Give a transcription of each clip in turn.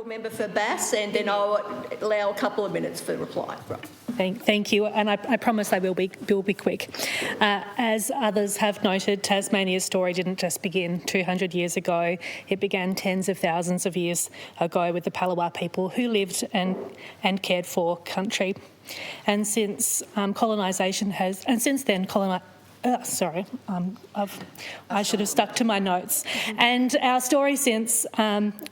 member for Bass, and then I'll allow a couple of minutes for reply. Thank you, and I promise I will be quick. As others have noted, Tasmania's story didn't just begin 200 years ago. It began tens of thousands of years ago with the Palawa people who lived and cared for country. And since colonisation has, and since then I should have stuck to my notes. And our story since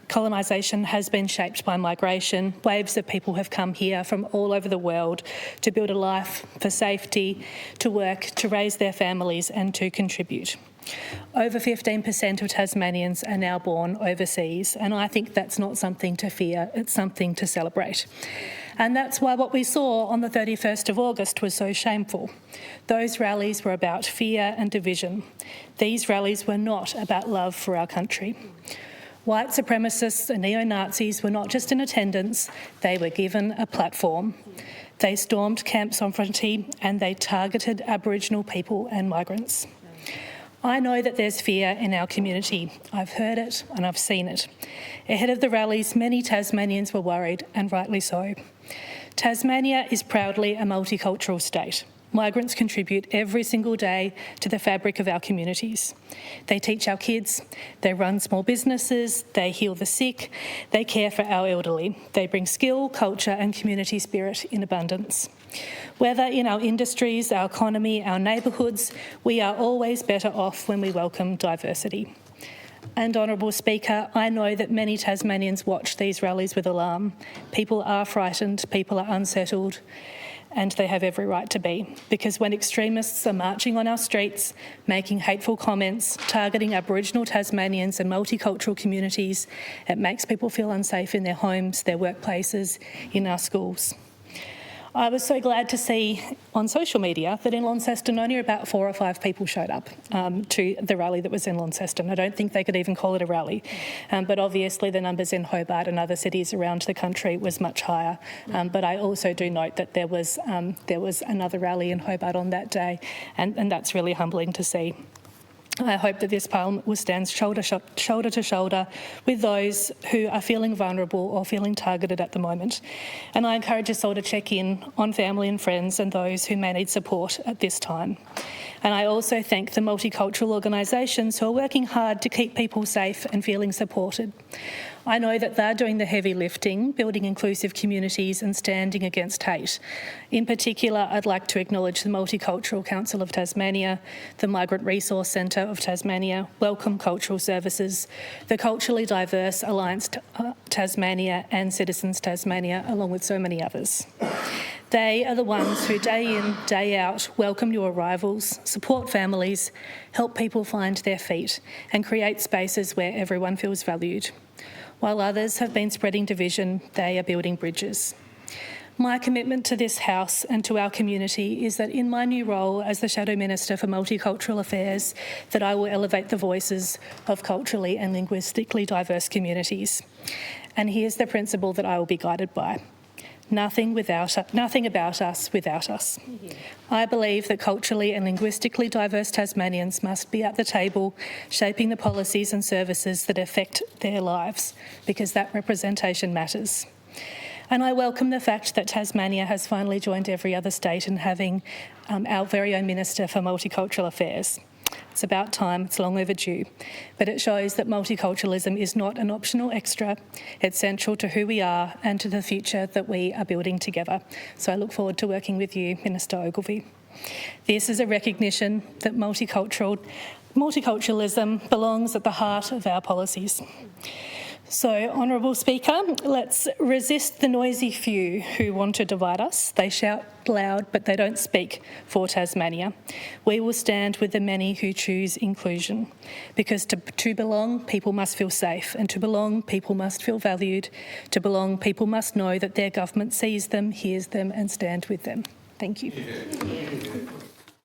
colonisation has been shaped by migration. Waves of people have come here from all over the world to build a life, for safety, to work, to raise their families and to contribute. Over 15% of Tasmanians are now born overseas, and I think that's not something to fear, it's something to celebrate. And that's why what we saw on the 31st of August was so shameful. Those rallies were about fear and division. These rallies were not about love for our country. White supremacists and neo-Nazis were not just in attendance, they were given a platform. They stormed Camp Sovereignty and they targeted Aboriginal people and migrants. I know that there's fear in our community. I've heard it and I've seen it. Ahead of the rallies, many Tasmanians were worried, and rightly so. Tasmania is proudly a multicultural state. Migrants contribute every single day to the fabric of our communities. They teach our kids, they run small businesses, they heal the sick, they care for our elderly. They bring skill, culture and community spirit in abundance. Whether in our industries, our economy, our neighbourhoods, we are always better off when we welcome diversity. And Honourable Speaker, I know that many Tasmanians watch these rallies with alarm. People are frightened, people are unsettled, and they have every right to be. Because when extremists are marching on our streets, making hateful comments, targeting Aboriginal Tasmanians and multicultural communities, it makes people feel unsafe in their homes, their workplaces, in our schools. I was so glad to see on social media that in Launceston only about 4 or 5 people showed up to the rally that was in Launceston. I don't think they could even call it a rally, but obviously the numbers in Hobart and other cities around the country was much higher. But I also do note that there was another rally in Hobart on that day, and that's really humbling to see. I hope that this Parliament will stand shoulder to shoulder with those who are feeling vulnerable or feeling targeted at the moment. And I encourage us all to check in on family and friends and those who may need support at this time. And I also thank the multicultural organisations who are working hard to keep people safe and feeling supported. I know that they're doing the heavy lifting, building inclusive communities and standing against hate. In particular, I'd like to acknowledge the Multicultural Council of Tasmania, the Migrant Resource Centre of Tasmania, Welcome Cultural Services, the Culturally Diverse Alliance Tasmania and Citizens Tasmania, along with so many others. They are the ones who day in, day out welcome new arrivals, support families, help people find their feet and create spaces where everyone feels valued. While others have been spreading division, they are building bridges. My commitment to this House and to our community is that in my new role as the Shadow Minister for Multicultural Affairs, that I will elevate the voices of culturally and linguistically diverse communities. And here's the principle that I will be guided by. Nothing about us without us. I believe that culturally and linguistically diverse Tasmanians must be at the table shaping the policies and services that affect their lives, because that representation matters. And I welcome the fact that Tasmania has finally joined every other state in having our very own Minister for Multicultural Affairs. It's about time, it's long overdue, but it shows that multiculturalism is not an optional extra. It's central to who we are and to the future that we are building together. So I look forward to working with you, Minister Ogilvie. This is a recognition that multiculturalism belongs at the heart of our policies. So, Honourable Speaker, let's resist the noisy few who want to divide us. They shout loud, but they don't speak for Tasmania. We will stand with the many who choose inclusion, because to belong, people must feel safe, and to belong, people must feel valued. To belong, people must know that their government sees them, hears them, and stands with them. Thank you.